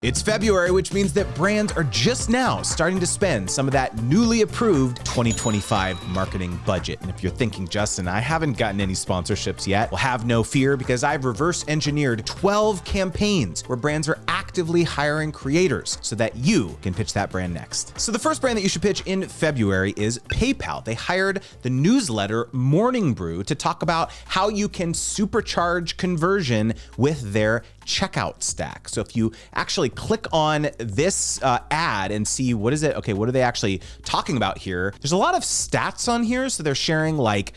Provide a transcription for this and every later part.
It's February, which means that brands are just now starting to spend some of that newly approved 2025 marketing budget. And if you're thinking, Justin, I haven't gotten any sponsorships yet, well, have no fear, because I've reverse engineered 12 campaigns where brands are actively hiring creators so that you can pitch that brand next. So the first brand that you should pitch in February is PayPal. They hired the newsletter Morning Brew to talk about how you can supercharge conversion with their checkout stack. So if you actually click on this ad and see what is it, okay, what are they actually talking about here? There's a lot of stats on here. So they're sharing like,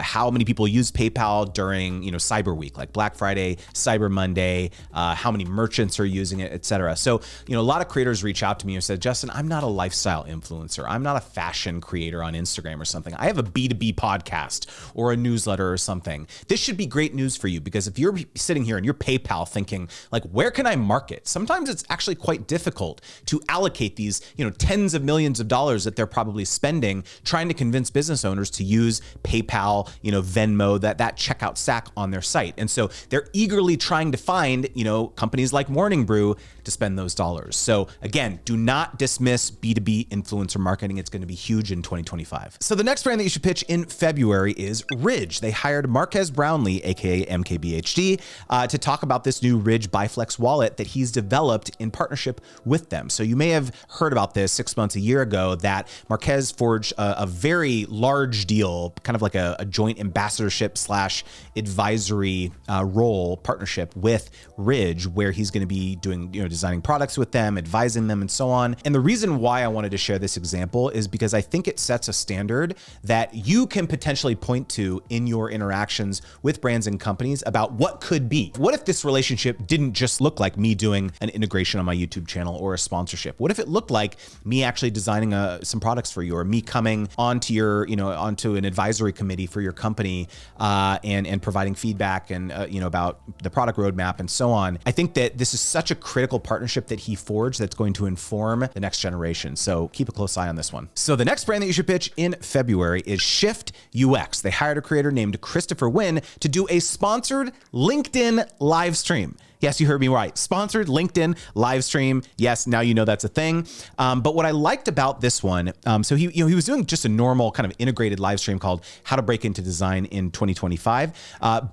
how many people use PayPal during, Cyber Week, like Black Friday, Cyber Monday, how many merchants are using it, et cetera. So, a lot of creators reach out to me and said, Justin, I'm not a lifestyle influencer. I'm not a fashion creator on Instagram or something. I have a B2B podcast or a newsletter or something. This should be great news for you, because if you're sitting here and you're PayPal thinking like, where can I market? Sometimes it's actually quite difficult to allocate these, tens of millions of dollars that they're probably spending trying to convince business owners to use PayPal, Venmo, that checkout stack on their site. And so they're eagerly trying to find, companies like Morning Brew to spend those dollars. So again, do not dismiss B2B influencer marketing. It's going to be huge in 2025. So the next brand that you should pitch in February is Ridge. They hired Marques Brownlee, aka MKBHD, to talk about this new Ridge Biflex wallet that he's developed in partnership with them. So you may have heard about this 6 months, a year ago, that Marques forged a very large deal, kind of like a joint ambassadorship / advisory role partnership with Ridge, where he's going to be doing, designing products with them, advising them, and so on. And the reason why I wanted to share this example is because I think it sets a standard that you can potentially point to in your interactions with brands and companies about what could be. What if this relationship didn't just look like me doing an integration on my YouTube channel or a sponsorship? What if it looked like me actually designing some products for you, or me coming onto your, onto an advisory committee for your company and providing feedback and, about the product roadmap and so on? I think that this is such a critical partnership that he forged that's going to inform the next generation. So keep a close eye on this one. So the next brand that you should pitch in February is Shift UX. They hired a creator named Christopher Wynn to do a sponsored LinkedIn live stream. Yes, you heard me right. Sponsored LinkedIn live stream. Yes, now you know that's a thing. But what I liked about this one, so he was doing just a normal kind of integrated live stream called How to Break Into Design in 2025.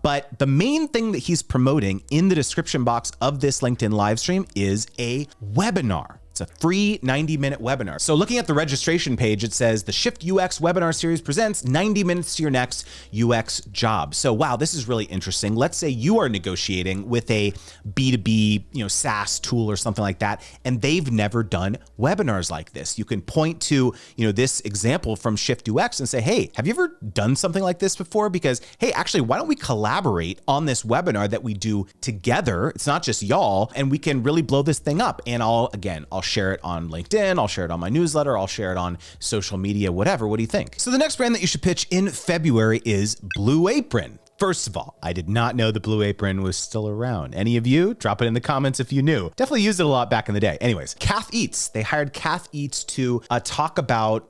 But the main thing that he's promoting in the description box of this LinkedIn live stream is a webinar. It's a free 90-minute webinar. So looking at the registration page, it says the Shift UX webinar series presents 90 minutes to your next UX job. So wow, this is really interesting. Let's say you are negotiating with a B2B, SaaS tool or something like that, and they've never done webinars like this. You can point to, this example from Shift UX and say, hey, have you ever done something like this before? Because, hey, actually, why don't we collaborate on this webinar that we do together? It's not just y'all, and we can really blow this thing up. And I'll share it on LinkedIn, I'll share it on my newsletter, I'll share it on social media, whatever. What do you think? So the next brand that you should pitch in February is Blue Apron. First of all, I did not know the Blue Apron was still around. Any of you? Drop it in the comments if you knew. Definitely used it a lot back in the day. Anyways, Kath Eats. They hired Kath Eats to talk about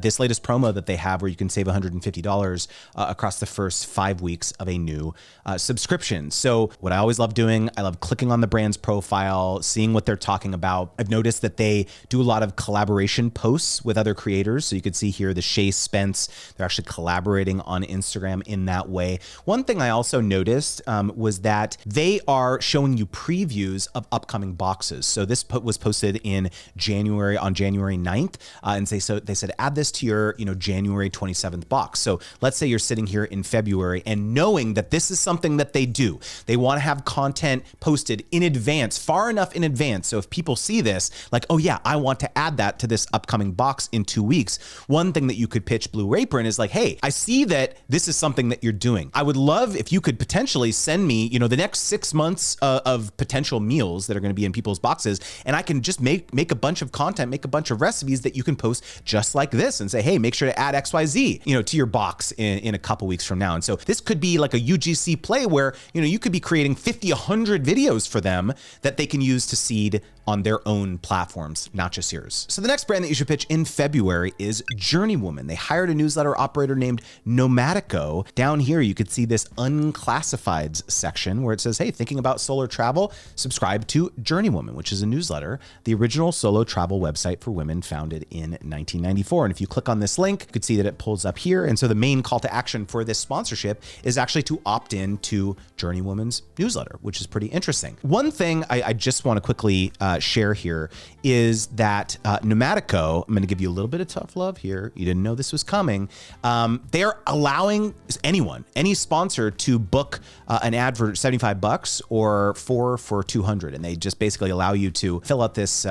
this latest promo that they have where you can save $150 across the first 5 weeks of a new subscription. So what I always love doing, I love clicking on the brand's profile, seeing what they're talking about. I've noticed that they do a lot of collaboration posts with other creators. So you can see here the Shay Spence, they're actually collaborating on Instagram in that way. One thing I also noticed was that they are showing you previews of upcoming boxes. So this was posted in January, on January 9th. And they said, add this to your, January 27th box. So let's say you're sitting here in February and knowing that this is something that they do. They want to have content posted in advance, far enough in advance. So if people see this, like, oh yeah, I want to add that to this upcoming box in 2 weeks. One thing that you could pitch Blue Apron is like, hey, I see that this is something that you're doing. I would love if you could potentially send me, the next 6 months of potential meals that are going to be in people's boxes. And I can just make a bunch of content, make a bunch of recipes that you can post just like this and say, hey, make sure to add XYZ, to your box in a couple weeks from now. And so this could be like a UGC play where, you could be creating 50, 100 videos for them that they can use to seed on their own platforms, not just yours. So the next brand that you should pitch in February is Journeywoman. They hired a newsletter operator named Nomadico. Down here, you could see this unclassifieds section where it says, hey, thinking about solo travel, subscribe to Journeywoman, which is a newsletter, the original solo travel website for women founded in 1994. And if you click on this link, you could see that it pulls up here. And so the main call to action for this sponsorship is actually to opt in to Journeywoman's newsletter, which is pretty interesting. One thing I just want to quickly share here is that Nomadico, I'm going to give you a little bit of tough love here. You didn't know this was coming. They're allowing anyone, any sponsor to book an ad for $75 or 4 for $200. And they just basically allow you to fill out this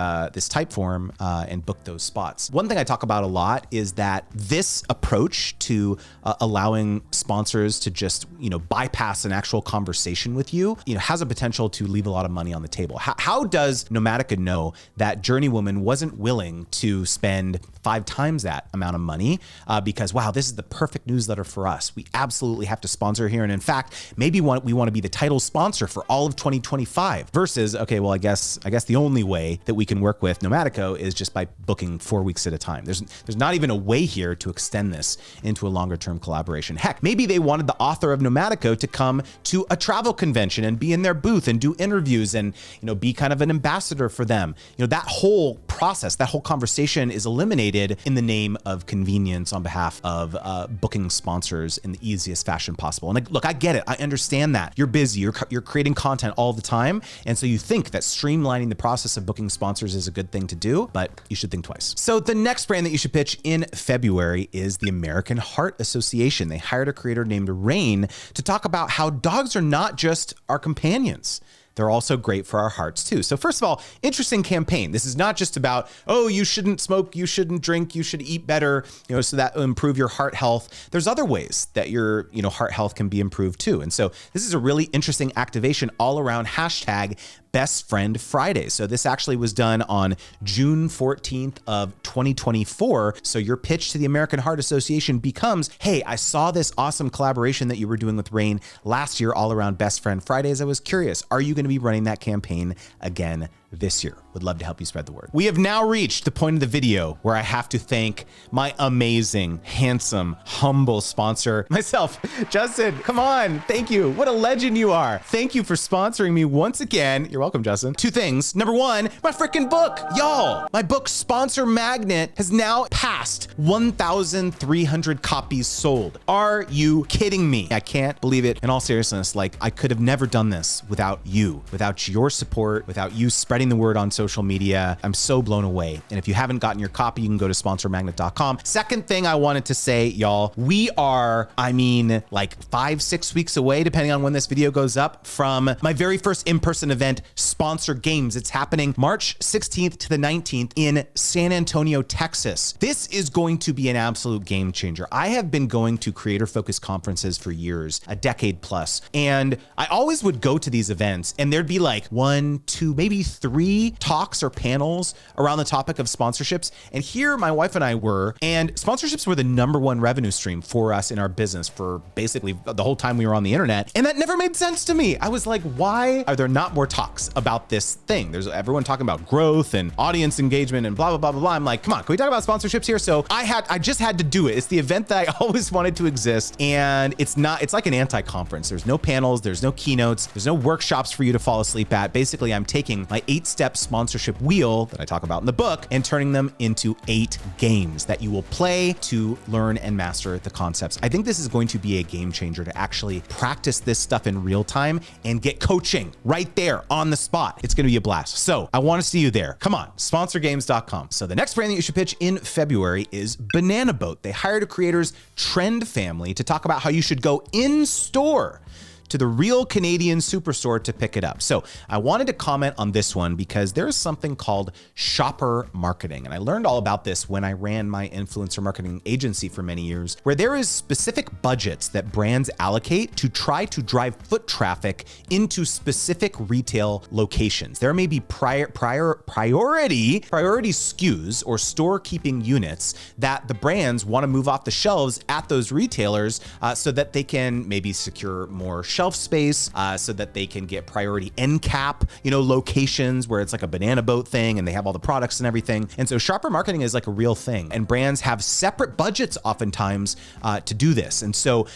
type form and book those spots. One thing I talk about a lot is that this approach to allowing sponsors to just, bypass an actual conversation with you, has a potential to leave a lot of money on the table. How does Nomadica know that Journeywoman wasn't willing to spend 5 times that amount of money because, wow, this is the perfect newsletter for us. We absolutely have to sponsor here. And in fact, maybe we want to be the title sponsor for all of 2025 versus, okay, well, I guess the only way that we can work with Nomadico is just by booking 4 weeks at a time. There's not even a way here to extend this into a longer term collaboration. Heck, maybe they wanted the author of Nomadico to come to a travel convention and be in their booth and do interviews and, be kind of an ambassador for them. That whole process, that whole conversation is eliminated in the name of convenience on behalf of booking sponsors in the easiest fashion possible. And look, I get it. I understand that. You're busy. You're creating content all the time. And so you think that streamlining the process of booking sponsors is a good thing to do, but you should think twice. So the next brand that you should pitch in February is the American Heart Association. They hired a creator named Rain to talk about how dogs are not just our companions. They're also great for our hearts too. So first of all, interesting campaign. This is not just about, oh, you shouldn't smoke, you shouldn't drink, you should eat better, so that will improve your heart health. There's other ways that your, heart health can be improved too. And so this is a really interesting activation all around hashtag Best Friend Friday. So this actually was done on June 14th of 2024. So your pitch to the American Heart Association becomes, hey, I saw this awesome collaboration that you were doing with Rain last year all around Best Friend Fridays. I was curious, are you going to be running that campaign again this year? Would love to help you spread the word. We have now reached the point of the video where I have to thank my amazing, handsome, humble sponsor, myself. Justin, come on. Thank you. What a legend you are. Thank you for sponsoring me once again. You're welcome, Justin. 2 things. Number 1, my freaking book. Y'all, my book Sponsor Magnet has now passed 1,300 copies sold. Are you kidding me? I can't believe it. In all seriousness, I could have never done this without you, without your support, without you spreading the word on social media. I'm so blown away. And if you haven't gotten your copy, you can go to sponsormagnet.com. Second thing I wanted to say, y'all, we are, 5-6 weeks away, depending on when this video goes up, from my very first in-person event, Sponsor Games. It's happening March 16th to the 19th in San Antonio, Texas. This is going to be an absolute game changer. I have been going to creator-focused conferences for years, a decade plus, and I always would go to these events and there'd be 1, 2, maybe 3 talks or panels around the topic of sponsorships. And here my wife and I were, and sponsorships were the #1 revenue stream for us in our business for basically the whole time we were on the internet. And that never made sense to me. I was like, why are there not more talks about this thing? There's everyone talking about growth and audience engagement and blah, blah, blah, blah, blah. I'm like, come on, can we talk about sponsorships here? So I just had to do it. It's the event that I always wanted to exist. And it's like an anti-conference. There's no panels, there's no keynotes, there's no workshops for you to fall asleep at. Basically, I'm taking my 8-step sponsorship wheel that I talk about in the book and turning them into 8 games that you will play to learn and master the concepts. I think this is going to be a game changer to actually practice this stuff in real time and get coaching right there on the spot. It's going to be a blast. So I want to see you there. Come on, sponsorgames.com. So the next brand that you should pitch in February is Banana Boat. They hired a creators trend family to talk about how you should go in store to the Real Canadian Superstore to pick it up. So I wanted to comment on this one because there is something called shopper marketing. And I learned all about this when I ran my influencer marketing agency for many years, where there is specific budgets that brands allocate to try to drive foot traffic into specific retail locations. There may be priority SKUs or store keeping units that the brands want to move off the shelves at those retailers so that they can maybe secure more shelf space, so that they can get priority end cap, locations where it's like a banana boat thing and they have all the products and everything. And so shopper marketing is like a real thing, and brands have separate budgets oftentimes to do this. And so,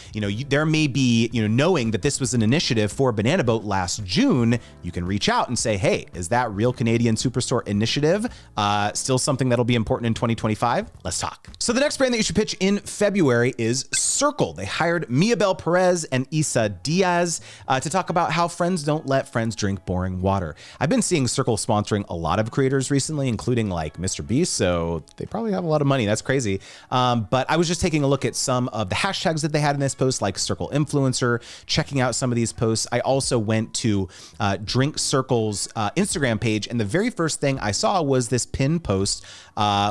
there may be, knowing that this was an initiative for Banana Boat last June, you can reach out and say, hey, is that Real Canadian Superstore initiative still something that'll be important in 2025? Let's talk. So the next brand that you should pitch in February is Circle. They hired Mia Bel Perez and Isa Diaz to talk about how friends don't let friends drink boring water. I've been seeing Circle sponsoring a lot of creators recently, including like Mr. Beast, so they probably have a lot of money. That's crazy. But I was just taking a look at some of the hashtags that they had in this post, like Circle Influencer, checking out some of these posts. I also went to Drink Circle's Instagram page, and the very first thing I saw was this pin post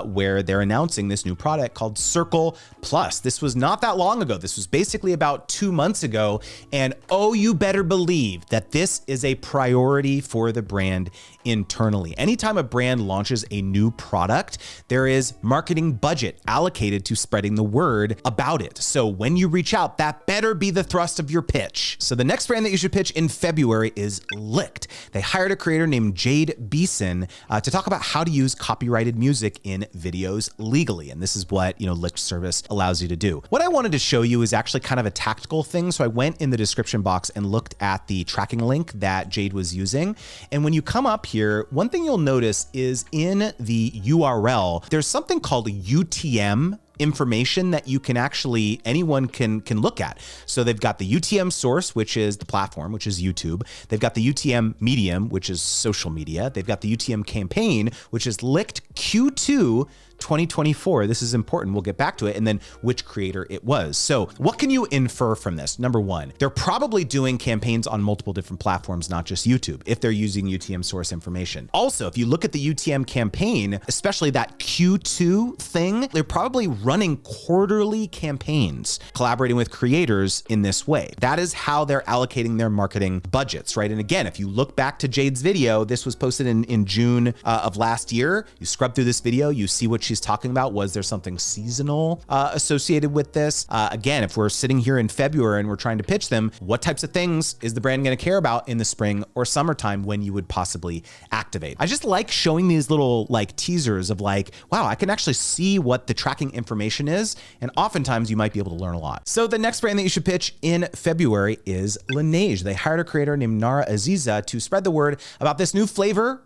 where they're announcing this new product called Circle Plus. This was not that long ago. This was basically about 2 months ago. And oh, you better believe that this is a priority for the brand internally. Anytime a brand launches a new product, there is marketing budget allocated to spreading the word about it. So when you reach out, that better be the thrust of your pitch. So the next brand that you should pitch in February is Licked. They hired a creator named Jade Beeson to talk about how to use copyrighted music in videos legally. And this is what, Licked service allows you to do. What I wanted to show you is actually kind of a tactical thing. So I went in the description box and looked at the tracking link that Jade was using. And when you come up here, one thing you'll notice is in the URL, there's something called UTM information that you can actually, anyone can look at. So they've got the UTM source, which is the platform, which is YouTube. They've got the UTM medium, which is social media. They've got the UTM campaign, which is Licked Q2 2024. This is important. We'll get back to it. And then which creator it was. So what can you infer from this? Number one, they're probably doing campaigns on multiple different platforms, not just YouTube, if they're using UTM source information. Also, if you look at the UTM campaign, especially that Q2 thing, they're probably running quarterly campaigns, collaborating with creators in this way. That is how they're allocating their marketing budgets, right? And again, if you look back to Jade's video, this was posted in June of last year. You scrub through this video, you see what she's talking about. Was there something seasonal associated with this? Again, if we're sitting here in February and we're trying to pitch them, what types of things is the brand going to care about in the spring or summertime when you would possibly activate? I just like showing these little teasers of wow, I can actually see what the tracking information is. And oftentimes you might be able to learn a lot. So the next brand that you should pitch in February is Laneige. They hired a creator named Nara Aziza to spread the word about this new flavor,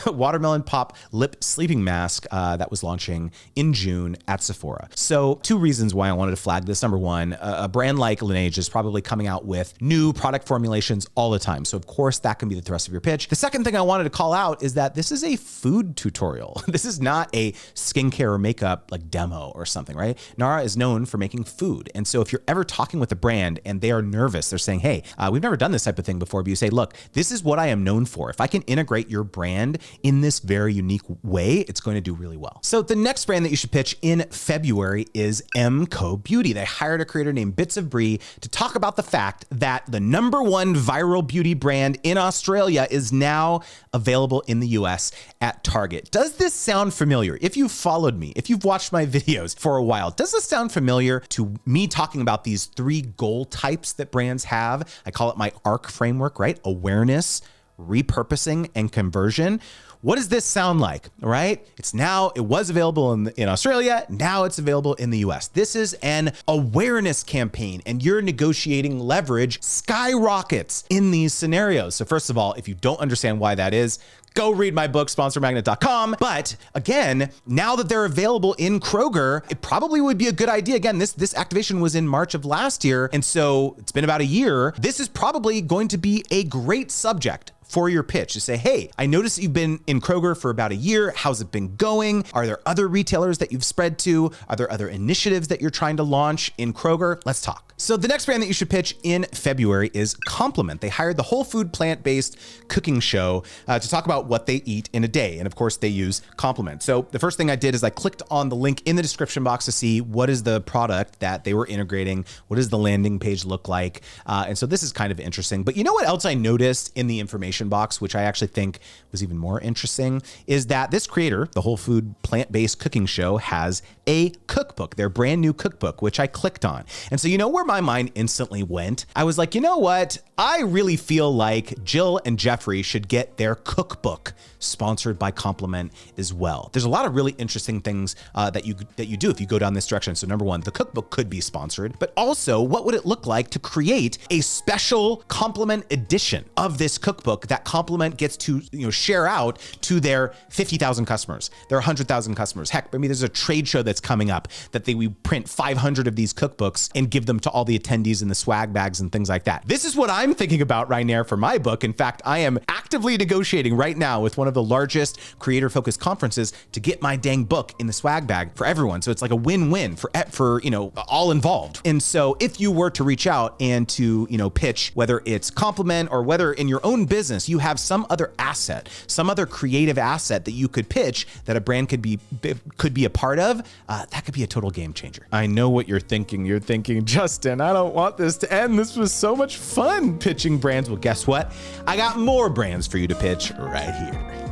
watermelon pop lip sleeping mask that was launching in June at Sephora. So 2 reasons why I wanted to flag this. Number one, a brand like Laneige is probably coming out with new product formulations all the time. So of course that can be the thrust of your pitch. The second thing I wanted to call out is that this is a food tutorial. This is not a skincare or makeup demo or something, right? Nara is known for making food. And so if you're ever talking with a brand and they are nervous, they're saying, hey, we've never done this type of thing before, but you say, look, this is what I am known for. If I can integrate your brand in this very unique way, it's going to do really well. So the next brand that you should pitch in February is MCO Beauty. They hired a creator named Bits of Brie to talk about the fact that the #1 viral beauty brand in Australia is now available in the US at Target. Does this sound familiar? If you've followed me, if you've watched my videos for a while, does this sound familiar to me talking about these 3 goal types that brands have? I call it my ARC framework, right? Awareness, repurposing, and conversion. What does this sound like, right? It was available in Australia. Now it's available in the US. This is an awareness campaign, and your negotiating leverage skyrockets in these scenarios. So first of all, if you don't understand why that is, go read my book, sponsormagnet.com. But again, now that they're available in Kroger, it probably would be a good idea. Again, this activation was in March of last year. And so it's been about a year. This is probably going to be a great subject for your pitch to say, hey, I noticed that you've been in Kroger for about a year. How's it been going? Are there other retailers that you've spread to? Are there other initiatives that you're trying to launch in Kroger? Let's talk. So the next brand that you should pitch in February is Complement. They hired the Whole Food Plant-Based Cooking Show to talk about what they eat in a day. And of course they use Complement. So the first thing I did is I clicked on the link in the description box to see what is the product that they were integrating. What does the landing page look like? And so this is kind of interesting. But you know what else I noticed in the information box, which I actually think was even more interesting, is that this creator, the Whole Food Plant-Based Cooking Show, has a cookbook, their brand new cookbook, which I clicked on. And so you know where my mind instantly went? I was like, you know what? I really feel like Jill and Jeffrey should get their cookbook sponsored by Complement as well. There's a lot of really interesting things that you do if you go down this direction. So number one, the cookbook could be sponsored, but also what would it look like to create a special Complement edition of this cookbook that Complement gets to share out to their 50,000 customers, their 100,000 customers. Heck, I mean, there's a trade show that's coming up that we print 500 of these cookbooks and give them to all the attendees in the swag bags and things like that. This is what I'm thinking about right now for my book. In fact, I am actively negotiating right now with one of the largest creator-focused conferences to get my dang book in the swag bag for everyone. So it's like a win-win for all involved. And so if you were to reach out and to pitch, whether it's Complement or whether in your own business you have some other asset, some other creative asset that you could pitch that a brand could be a part of, that could be a total game changer. I know what you're thinking. You're thinking, Justin, I don't want this to end. This was so much fun pitching brands. Well, guess what? I got more brands for you to pitch right here.